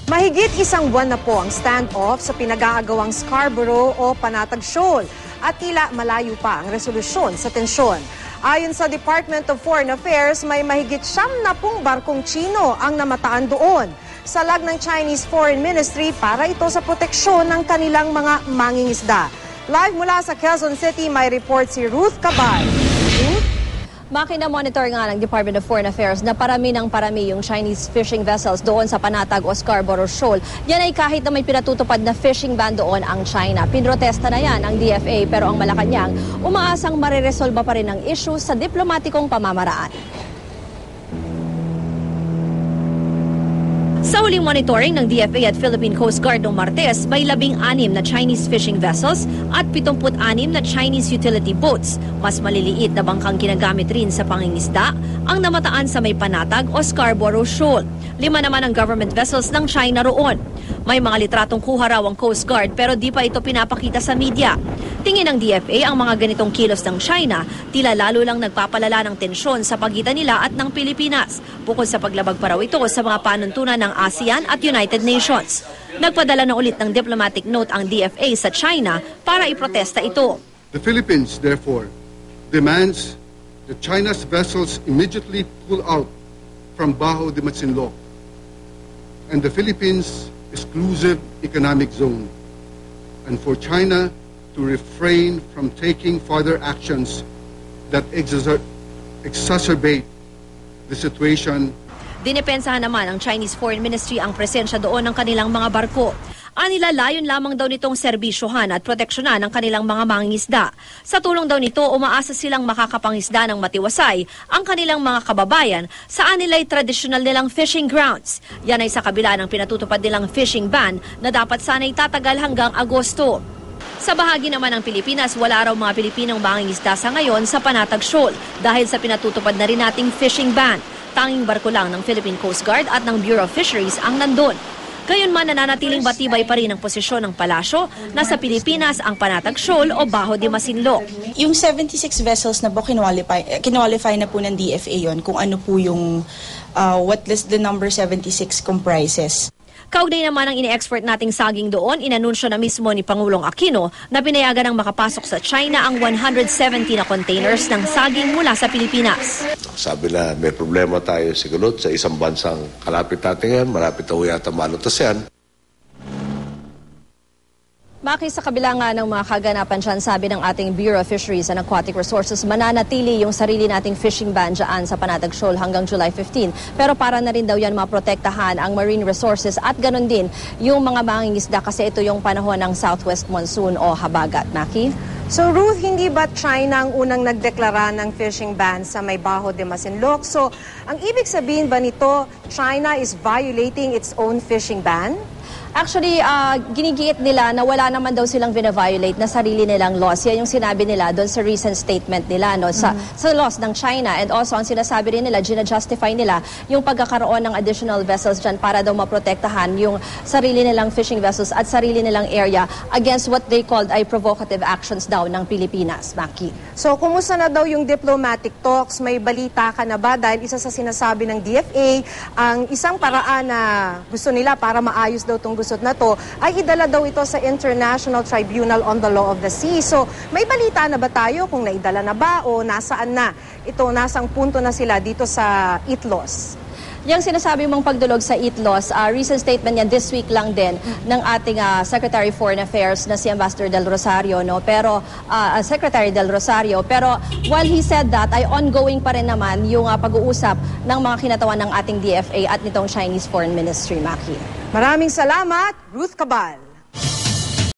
Mahigit isang buwan na po ang standoff sa pinag-aagawang Scarborough o Panatag Shoal at tila malayo pa ang resolusyon sa tensyon. Ayon sa Department of Foreign Affairs, may mahigit 70 barkong Chino ang namataan doon. Salag ng Chinese Foreign Ministry para ito sa proteksyon ng kanilang mga mangingisda. Live mula sa Quezon City, may report si Ruth Cabal. Makina-monitor nga ng Department of Foreign Affairs na parami yung Chinese fishing vessels doon sa Panatag o Scarborough Shoal. Yan ay kahit na may pinatutupad na fishing ban doon ang China. Pinrotesta na yan ang DFA pero ang Malacanang umaasang mareresolba pa rin ang issue sa diplomatikong pamamaraan. Sa huling monitoring ng DFA at Philippine Coast Guard noong Martes, may 16 na Chinese fishing vessels at 76 na Chinese utility boats. Mas maliliit na bangkang ginagamit rin sa pangingisda ang namataan sa may Panatag o Scarborough Shoal. 5 naman ang government vessels ng China roon. May mga litratong kuha raw ang Coast Guard pero di pa ito pinapakita sa media. Tingin ng DFA ang mga ganitong kilos ng China tila lalo lang nagpapalala ng tensyon sa pagitan nila at ng Pilipinas, bukod sa paglabag pa raw ito sa mga panuntunan ng ASEAN at United Nations. Nagpadala na ulit ng diplomatic note ang DFA sa China para iprotesta ito. The Philippines, therefore, demands that China's vessels immediately pull out from Bajo de Masinloc and the Philippines' exclusive economic zone, and for China to refrain from taking further actions that exacerbate the situation. Dinepensahan naman ng Chinese Foreign Ministry ang presensya doon ng kanilang mga barko. Anila layon lamang daw nitong serbisyohan at proteksyonan ng kanilang mga mangingisda. Sa tulong daw nito, umaasa silang makakapangisda ng matiwasay ang kanilang mga kababayan sa anila'y traditional nilang fishing grounds. Yan ay sa kabila ng pinatutupad nilang fishing ban na dapat sana'y tatagal hanggang Agosto. Sa bahagi naman ng Pilipinas, wala raw mga Pilipinong mangingisda sa ngayon sa Panatag Shoal dahil sa pinatutupad na rin nating fishing ban. Tanging barko lang ng Philippine Coast Guard at ng Bureau of Fisheries ang nandun. Gayunman nananatiling batibay pa rin ang posisyon ng palasyo na sa Pilipinas ang Panatag Shoal o Bajo de Masinloc. Yung 76 vessels na po kinwalify na po ng DFA yon kung ano po yung what the number 76 comprises. Kaugnay naman ang ini-export nating saging doon, inanunsyo na mismo ni Pangulong Aquino na pinayagan ng makapasok sa China ang 170 na containers ng saging mula sa Pilipinas. Sabi na may problema tayo sigurot sa isang bansang kalapit natin yan, malapit na yata malutas yan. Maki, sa kabila nga ng mga kaganapan dyan, sabi ng ating Bureau of Fisheries and Aquatic Resources, mananatili yung sarili nating fishing ban dyan sa Panatag Shoal hanggang July 15. Pero para na rin daw yan maprotektahan ang marine resources at ganun din yung mga mangingisda kasi ito yung panahon ng southwest monsoon o habagat. Maki? So Ruth, hindi ba China ang unang nagdeklara ng fishing ban sa may Bajo de Masinloc? So ang ibig sabihin ba nito, China is violating its own fishing ban? Actually, ginigiit nila na wala naman daw silang vina-violate na sarili nilang laws. Yan yung sinabi nila doon sa recent statement nila no, sa laws ng China. And also, ang sinasabi rin nila, gina-justify nila yung pagkakaroon ng additional vessels dyan para daw maprotektahan yung sarili nilang fishing vessels at sarili nilang area against what they called ay provocative actions daw ng Pilipinas. Maki. So, kumusta na daw yung diplomatic talks? May balita ka na ba? Dahil isa sa sinasabi ng DFA, ang isang paraan na gusto nila para maayos daw itong gusot na to ay idala daw ito sa International Tribunal on the Law of the Sea. So, may balita na ba tayo kung naidala na ba o nasaan na? Ito, nasang punto na sila dito sa ITLOS? Yung sinasabi mong pagdulog sa ITLOS, recent statement yan this week lang din ng ating Secretary of Foreign Affairs na si Ambassador Del Rosario, no? Pero Secretary Del Rosario, pero while he said that ay ongoing pa rin naman yung pag-uusap ng mga kinatawan ng ating DFA at nitong Chinese Foreign Ministry, Maki. Maraming salamat, Ruth Cabal.